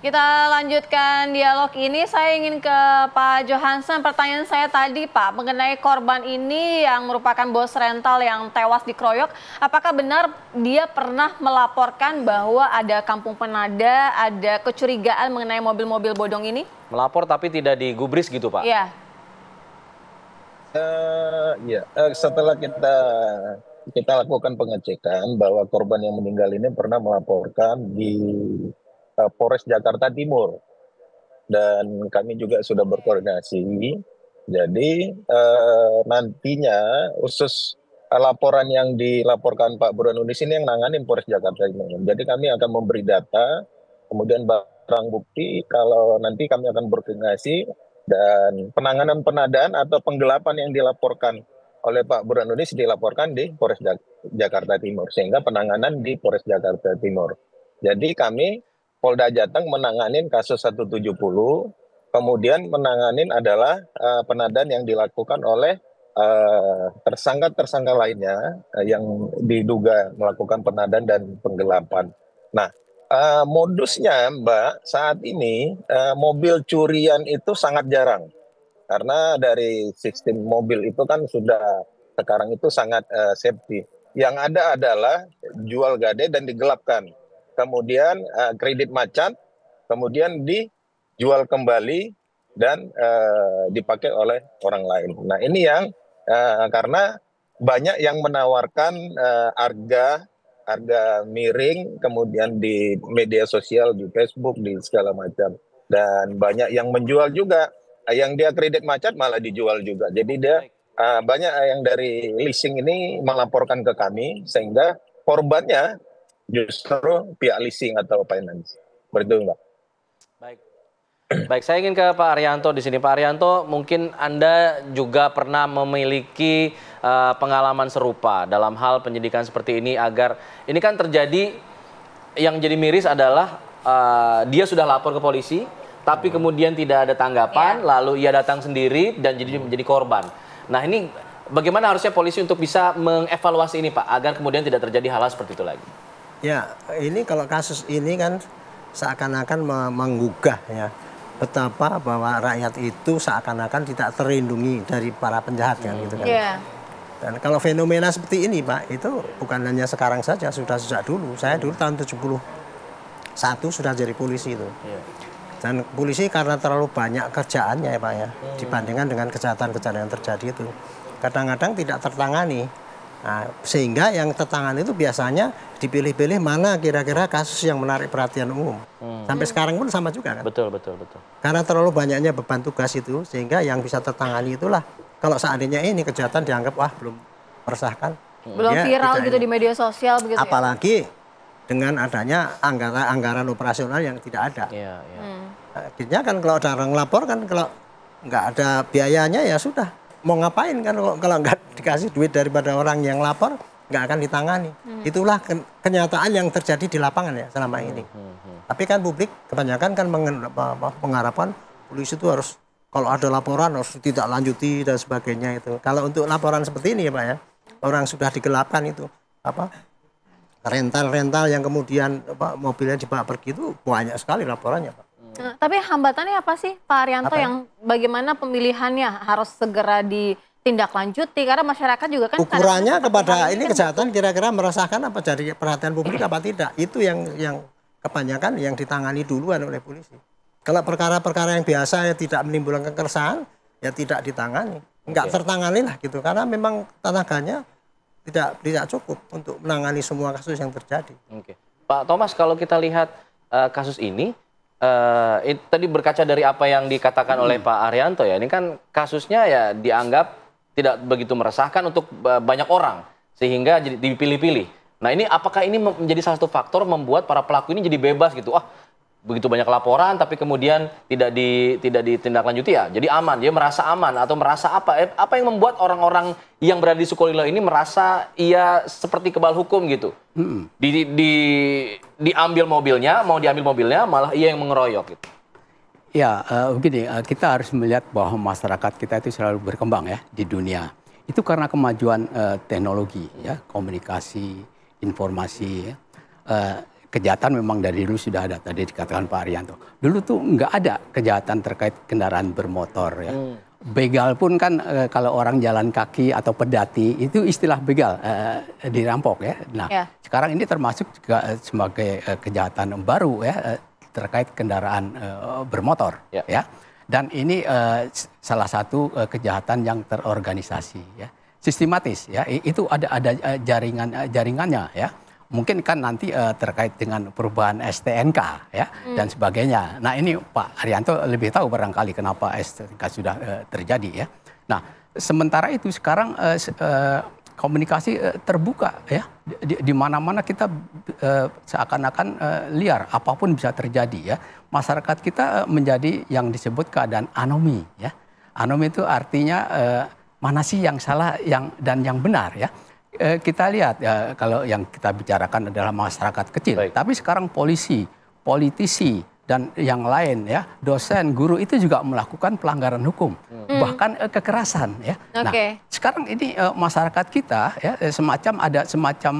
Kita lanjutkan dialog ini. Saya ingin ke Pak Johansen. Pertanyaan saya tadi, Pak, mengenai korban ini yang merupakan bos rental yang tewas dikeroyok. Apakah benar dia pernah melaporkan bahwa ada kampung penada, ada kecurigaan mengenai mobil-mobil bodong ini? Melapor tapi tidak digubris gitu, Pak? Iya. Setelah kita lakukan pengecekan bahwa korban yang meninggal ini pernah melaporkan di Polres Jakarta Timur, dan kami juga sudah berkoordinasi. Jadi nantinya khusus laporan yang dilaporkan Pak Burhanuddin ini yang nanganin Polres Jakarta Timur. Jadi kami akan memberi data, kemudian barang bukti, kalau nanti kami akan berkoordinasi, dan penanganan penadaan atau penggelapan yang dilaporkan oleh Pak Burhanuddin dilaporkan di Polres Jakarta Timur, sehingga penanganan di Polres Jakarta Timur. Jadi kami Polda Jateng menanganin kasus 170, kemudian menanganin adalah penadaan yang dilakukan oleh tersangka-tersangka lainnya yang diduga melakukan penadaan dan penggelapan. Nah, modusnya Mbak, saat ini mobil curian itu sangat jarang. Karena dari sistem mobil itu kan sudah sekarang itu sangat safety. Yang ada adalah jual gade dan digelapkan. Kemudian kredit macet, kemudian dijual kembali dan dipakai oleh orang lain. Nah ini yang karena banyak yang menawarkan harga miring, kemudian di media sosial, di Facebook, di segala macam. Dan banyak yang menjual juga, yang dia kredit macet malah dijual juga. Jadi dia banyak yang dari leasing ini melaporkan ke kami, sehingga korbannya justru pihak leasing atau finance. Betul, Mbak. Baik, saya ingin ke Pak Arianto di sini. Pak Arianto, mungkin Anda juga pernah memiliki pengalaman serupa dalam hal penyidikan seperti ini, agar ini kan terjadi, yang jadi miris adalah dia sudah lapor ke polisi, tapi kemudian tidak ada tanggapan, lalu ia datang sendiri dan jadi menjadi korban. Nah ini bagaimana harusnya polisi untuk bisa mengevaluasi ini, Pak, agar kemudian tidak terjadi hal seperti itu lagi? Ya, ini kalau kasus ini kan seakan-akan menggugah ya, betapa bahwa rakyat itu seakan-akan tidak terlindungi dari para penjahat kan gitu kan. Dan kalau fenomena seperti ini, Pak, itu bukan hanya sekarang saja, sudah sejak dulu. Saya dulu tahun 71 sudah jadi polisi itu. Dan polisi karena terlalu banyak kerjaannya ya Pak ya, dibandingkan dengan kejahatan-kejahatan yang terjadi itu, kadang-kadang tidak tertangani. Nah, sehingga yang tertangani itu biasanya dipilih-pilih mana kira-kira kasus yang menarik perhatian umum. Sampai sekarang pun sama juga kan. Betul. Karena terlalu banyaknya beban tugas itu, sehingga yang bisa tertangani itulah. Kalau seandainya ini kejahatan dianggap wah belum meresahkan, belum viral gitu di media sosial begitu. Apalagi dengan adanya anggaran operasional yang tidak ada. Akhirnya kan kalau ada orang lapor kan, kalau nggak ada biayanya ya sudah, mau ngapain kan kalau nggak dikasih duit daripada orang yang lapor, nggak akan ditangani. Itulah kenyataan yang terjadi di lapangan ya selama ini. Tapi kan publik kebanyakan kan mengharapkan polisi itu harus, kalau ada laporan harus tidak lanjuti dan sebagainya itu. Kalau untuk laporan seperti ini ya Pak ya, orang sudah digelapkan itu rental yang kemudian mobilnya dibawa pergi itu banyak sekali laporannya Pak. Tapi hambatannya apa sih Pak Arianto, yang bagaimana pemilihannya harus segera ditindaklanjuti, karena masyarakat juga kan ukurannya kepada ini kejahatan kira-kira merasakan apa jadi perhatian publik apa tidak, itu yang kebanyakan yang ditangani duluan oleh polisi. Kalau perkara-perkara yang biasa ya tidak menimbulkan keresahan ya tidak ditangani, nggak tertangani lah gitu, karena memang tenaganya tidak cukup untuk menangani semua kasus yang terjadi. Pak Thomas, kalau kita lihat kasus ini, tadi berkaca dari apa yang dikatakan oleh Pak Arianto ya, ini kan kasusnya ya dianggap tidak begitu meresahkan untuk banyak orang, sehingga jadi dipilih-pilih. Nah ini apakah ini menjadi salah satu faktor membuat para pelaku ini jadi bebas gitu? Begitu banyak laporan tapi kemudian tidak ditindaklanjuti ya, jadi aman, dia merasa aman, atau merasa apa yang membuat orang-orang yang berada di Sukolilo ini merasa ia seperti kebal hukum gitu? Diambil mobilnya, mau diambil mobilnya malah ia yang mengeroyok gitu. Ya begini, kita harus melihat bahwa masyarakat kita itu selalu berkembang ya di dunia. Itu karena kemajuan teknologi ya, komunikasi, informasi ya. kejahatan memang dari dulu sudah ada, tadi dikatakan Pak Arianto. Dulu tuh nggak ada kejahatan terkait kendaraan bermotor ya. Begal pun kan kalau orang jalan kaki atau pedati itu istilah begal dirampok ya. Nah sekarang ini termasuk juga sebagai kejahatan baru ya terkait kendaraan bermotor ya. Dan ini salah satu kejahatan yang terorganisasi ya, sistematis ya. Itu ada jaringannya ya. Mungkin kan nanti terkait dengan perubahan STNK ya dan sebagainya. Nah ini Pak Arianto lebih tahu barangkali kenapa STNK sudah terjadi ya. Nah sementara itu sekarang komunikasi terbuka ya. Di mana-mana kita seakan-akan liar, apapun bisa terjadi ya. Masyarakat kita menjadi yang disebut keadaan anomi ya. Anomi itu artinya mana sih yang salah dan yang benar ya. Kita lihat ya, kalau yang kita bicarakan adalah masyarakat kecil. Baik. Tapi sekarang polisi, politisi, dan yang lain ya, dosen, guru itu juga melakukan pelanggaran hukum. Bahkan kekerasan ya. Nah, sekarang ini masyarakat kita ya ada semacam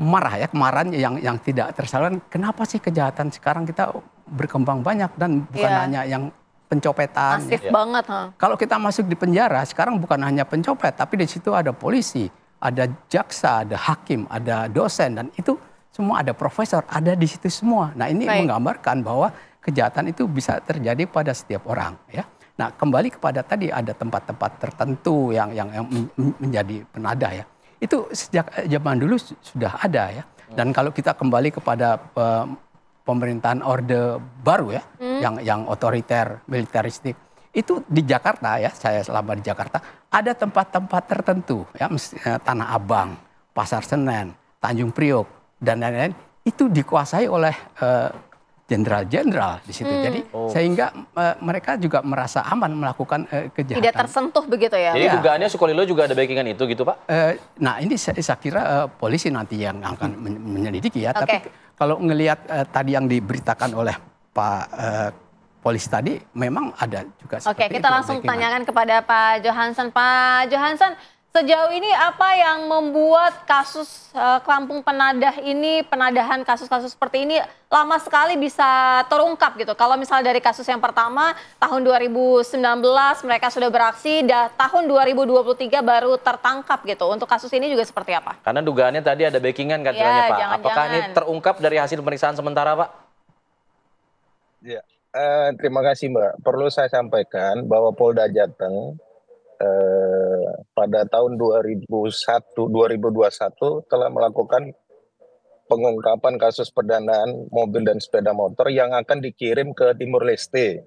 marah ya, kemarahan yang tidak tersalurkan. Kenapa sih kejahatan sekarang kita berkembang banyak dan bukan hanya yang pencopetan. Masif banget. Kalau kita masuk di penjara, sekarang bukan hanya pencopet, tapi di situ ada polisi, ada jaksa, ada hakim, ada dosen, dan itu semua ada profesor, ada di situ semua. Nah ini menggambarkan bahwa kejahatan itu bisa terjadi pada setiap orang. Ya. Nah kembali kepada tadi ada tempat-tempat tertentu yang menjadi penadah ya. Itu sejak zaman dulu sudah ada ya. Dan kalau kita kembali kepada pemerintahan Orde Baru ya, yang otoriter, militeristik, itu di Jakarta ya, saya selama di Jakarta, ada tempat-tempat tertentu ya, Tanah Abang, Pasar Senen, Tanjung Priok, dan lain-lain, itu dikuasai oleh jenderal-jenderal di situ. Jadi sehingga mereka juga merasa aman melakukan kejahatan. Tidak tersentuh begitu ya? Jadi dugaannya Sukolilo juga ada backingan itu gitu Pak? Nah ini saya kira polisi nanti yang akan menyelidiki ya. Tapi kalau ngelihat tadi yang diberitakan oleh Pak polisi tadi, memang ada juga seperti itu. Kita langsung tanyakan kepada Pak Johansen. Pak Johansen, sejauh ini apa yang membuat kasus Kampung Penadah ini, penadahan kasus-kasus seperti ini lama sekali bisa terungkap gitu? Kalau misalnya dari kasus yang pertama, tahun 2019 mereka sudah beraksi, dan tahun 2023 baru tertangkap gitu. Untuk kasus ini juga seperti apa? Karena dugaannya tadi ada backingan katanya Pak. Apakah ini terungkap dari hasil pemeriksaan sementara Pak? Ya. Terima kasih Mbak. Perlu saya sampaikan bahwa Polda Jateng pada tahun 2021 telah melakukan pengungkapan kasus pendanaan mobil dan sepeda motor yang akan dikirim ke Timur Leste.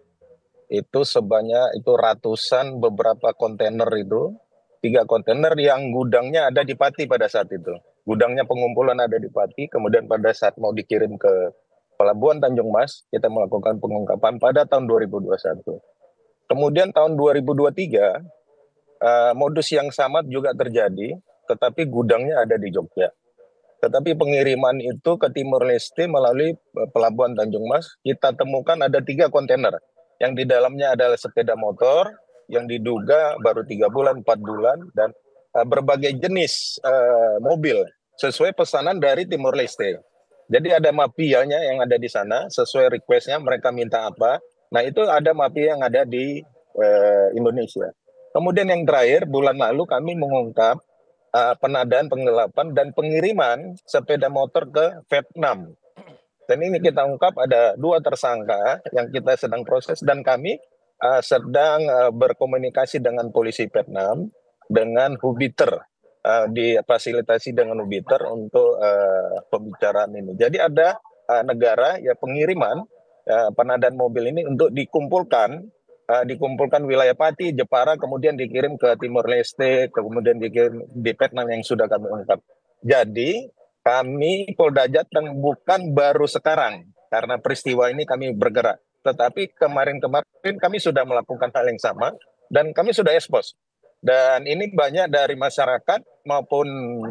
Itu sebanyak ratusan beberapa kontainer itu, 3 kontainer yang gudangnya ada di Pati pada saat itu. Gudangnya pengumpulan ada di Pati, kemudian pada saat mau dikirim ke Pelabuhan Tanjung Mas, kita melakukan pengungkapan pada tahun 2021. Kemudian tahun 2023, modus yang sama juga terjadi, tetapi gudangnya ada di Jogja. Tetapi pengiriman itu ke Timur Leste melalui Pelabuhan Tanjung Mas, kita temukan ada 3 kontainer. Yang di dalamnya adalah sepeda motor, yang diduga baru 3 bulan, 4 bulan, dan berbagai jenis mobil, sesuai pesanan dari Timur Leste. Jadi ada mafianya yang ada di sana, sesuai requestnya mereka minta apa. Nah itu ada mafia yang ada di Indonesia. Kemudian yang terakhir, bulan lalu kami mengungkap penadaan, penggelapan, dan pengiriman sepeda motor ke Vietnam. Dan ini kita ungkap ada 2 tersangka yang kita sedang proses, dan kami sedang berkomunikasi dengan polisi Vietnam, dengan Hubiter. Difasilitasi dengan Ubiter untuk pembicaraan ini. Jadi ada negara ya pengiriman penadaan mobil ini untuk dikumpulkan wilayah Pati, Jepara, kemudian dikirim ke Timur Leste, kemudian dikirim di Vietnam yang sudah kami ungkap. Jadi kami Polda Jateng bukan baru sekarang karena peristiwa ini kami bergerak, tetapi kemarin kami sudah melakukan hal yang sama dan kami sudah expose. Dan ini banyak dari masyarakat maupun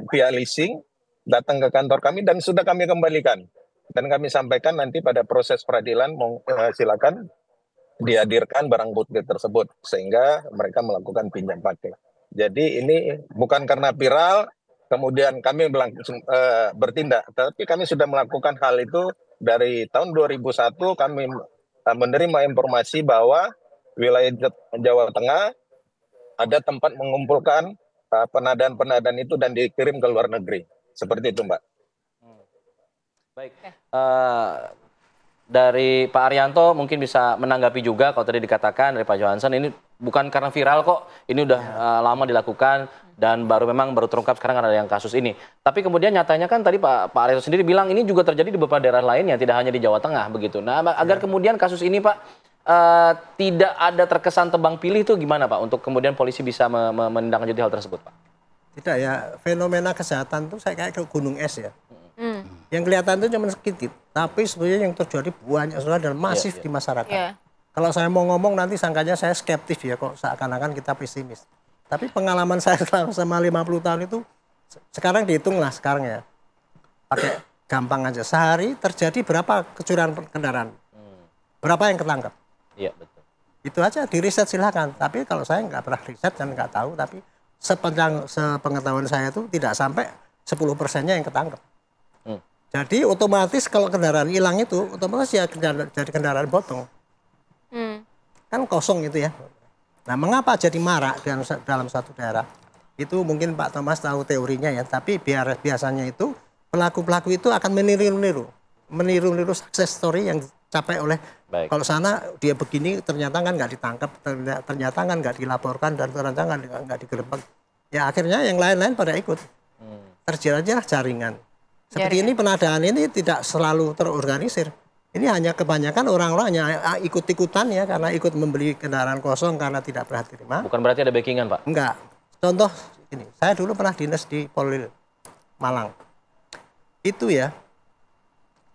pihak leasing datang ke kantor kami dan sudah kami kembalikan. Dan kami sampaikan nanti pada proses peradilan silakan dihadirkan barang bukti tersebut sehingga mereka melakukan pinjam pakai. Jadi ini bukan karena viral, kemudian kami langsung bertindak. Tapi kami sudah melakukan hal itu dari tahun 2001. Kami menerima informasi bahwa wilayah Jawa Tengah ada tempat mengumpulkan penadan-penadan itu dan dikirim ke luar negeri. Seperti itu, Mbak. Baik. Dari Pak Arianto mungkin bisa menanggapi juga kalau tadi dikatakan dari Pak Johansen ini bukan karena viral kok, ini udah lama dilakukan dan baru terungkap sekarang ada yang kasus ini. Tapi kemudian nyatanya kan tadi Pak Arianto sendiri bilang ini juga terjadi di beberapa daerah lainnya, tidak hanya di Jawa Tengah begitu. Nah, agar kemudian kasus ini Pak tidak ada terkesan tebang pilih itu gimana Pak untuk kemudian polisi bisa menindaklanjuti hal tersebut Pak? Tidak ya, fenomena kesehatan itu saya kayak ke gunung es ya. Yang kelihatan itu cuma sedikit, tapi sebenarnya yang terjadi banyak sekali dan masif di masyarakat. Kalau saya mau ngomong nanti sangkanya saya skeptis ya, kok seakan-akan kita pesimis. Tapi pengalaman saya selama 50 tahun itu, sekarang dihitung lah sekarang ya. Pakai gampang aja, sehari terjadi berapa kecurian kendaraan? Berapa yang ketangkap? Iya, betul. Itu aja, di riset silakan. Tapi kalau saya nggak pernah riset dan nggak tahu, tapi sepengetahuan saya itu tidak sampai 10%-nya yang ketangkep. Jadi otomatis kalau kendaraan hilang itu, otomatis ya jadi kendaraan potong. Kan kosong itu ya. Nah, mengapa jadi marak dalam satu daerah? Itu mungkin Pak Thomas tahu teorinya ya, tapi biasanya itu pelaku-pelaku itu akan meniru success story yang dicapai oleh kalau sana dia begini ternyata kan nggak ditangkap, ternyata kan nggak dilaporkan dan ternyata nggak digerebek. Ya akhirnya yang lain-lain pada ikut. Terjadilah jaringan. Seperti ini penadaan ini tidak selalu terorganisir. Ini hanya kebanyakan orang-orang yang ikut-ikutan ya karena ikut membeli kendaraan kosong karena tidak pernah terima. Bukan berarti ada backingan Pak? Enggak. Contoh ini, saya dulu pernah dinas di Polwil Malang. Itu ya,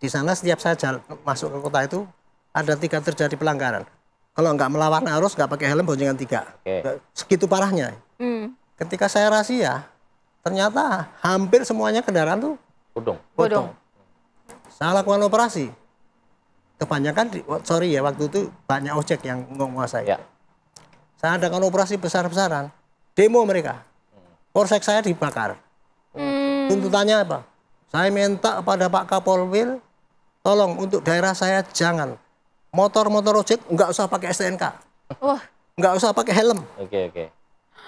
di sana setiap saya masuk ke kota itu ada 3 terjadi pelanggaran. Kalau nggak melawan arus, nggak pakai helm, boncengan 3. Segitu parahnya. Ketika saya razia, ternyata hampir semuanya kendaraan tuh bodong. Saya lakukan operasi. Kebanyakan, waktu itu banyak ojek yang menguasai. Saya adakan operasi besar-besaran. Demo mereka. Polsek saya dibakar. Tuntutannya apa? Saya minta kepada Pak Kapolwil, tolong untuk daerah saya jangan. Motor-motor ojek nggak usah pakai STNK. Nggak usah pakai helm.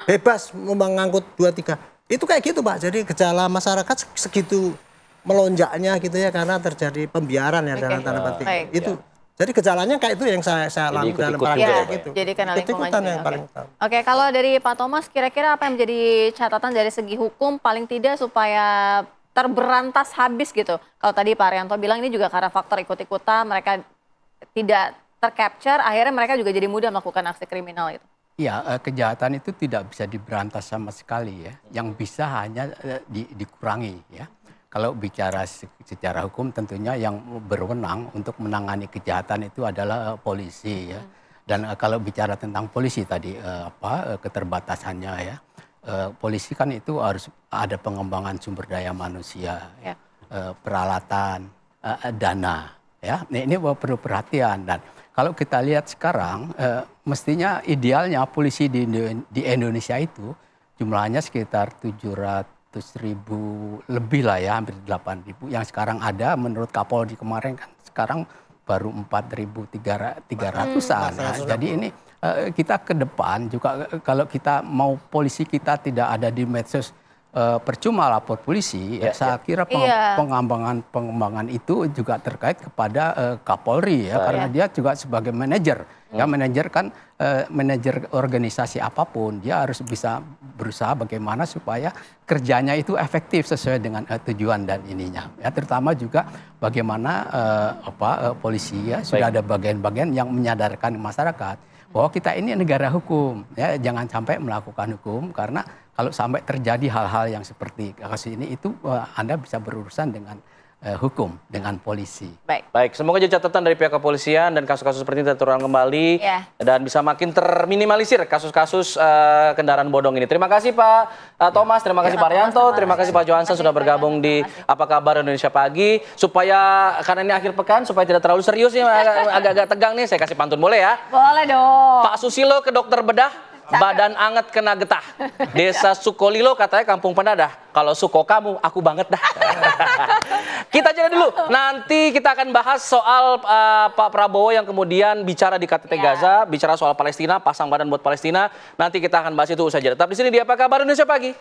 Bebas mengangkut 2-3. Itu kayak gitu Pak. Jadi gejala masyarakat segitu melonjaknya gitu ya karena terjadi pembiaran ya dalam tanda petik. Itu. Jadi gejalanya kayak itu yang saya alami dalam praktek gitu. Jadi karena lingkungan yang paling utama. Oke, kalau dari Pak Thomas kira-kira apa yang menjadi catatan dari segi hukum paling tidak supaya terberantas habis gitu. Kalau tadi Pak Arianto bilang ini juga karena faktor ikut-ikutan, mereka tidak tercapture, akhirnya mereka juga jadi mudah melakukan aksi kriminal itu. Ya, kejahatan itu tidak bisa diberantas sama sekali ya. Yang bisa hanya dikurangi ya. Kalau bicara secara hukum tentunya yang berwenang untuk menangani kejahatan itu adalah polisi ya. Dan kalau bicara tentang polisi tadi keterbatasannya ya. Polisi kan itu harus ada pengembangan sumber daya manusia, peralatan, dana ya. Ini perlu perhatian dan kalau kita lihat sekarang mestinya idealnya polisi di Indonesia itu jumlahnya sekitar 700.000 lebih lah ya, hampir 8.000. Yang sekarang ada menurut Kapolri kemarin kan sekarang baru 4.300-an. Jadi ini kita ke depan juga kalau kita mau polisi kita tidak ada di medsos percuma lapor polisi, saya kira pengembangan itu juga terkait kepada Kapolri ya, karena dia juga sebagai manajer. Ya, manajer kan manajer organisasi apapun dia harus bisa berusaha bagaimana supaya kerjanya itu efektif sesuai dengan tujuan dan ininya. Ya, terutama juga bagaimana polisi ya sudah ada bagian-bagian yang menyadarkan masyarakat bahwa kita ini negara hukum. Ya, jangan sampai melakukan hukum karena kalau sampai terjadi hal-hal yang seperti kasus ini itu Anda bisa berurusan dengan hukum, dengan polisi. Baik, semoga jadi catatan dari pihak kepolisian dan kasus-kasus seperti ini terulang kembali dan bisa makin terminimalisir kasus-kasus kendaraan bodong ini. Terima kasih Pak Thomas, terima kasih Pak Arianto, terima kasih Pak Johansen sudah bergabung di Apa Kabar Indonesia Pagi. Supaya karena ini akhir pekan supaya tidak terlalu serius nih, agak-agak tegang nih, saya kasih pantun boleh ya? Boleh dong. Pak Susilo ke dokter bedah. Badan anget kena getah. Desa Sukolilo katanya kampung penadah. Kalau Suko kamu, aku banget dah. Kita jeda dulu. Nanti kita akan bahas soal Pak Prabowo yang kemudian bicara di KTT Gaza, bicara soal Palestina, pasang badan buat Palestina. Nanti kita akan bahas itu usai jeda. Tetap di sini di Apa Kabar Indonesia Pagi.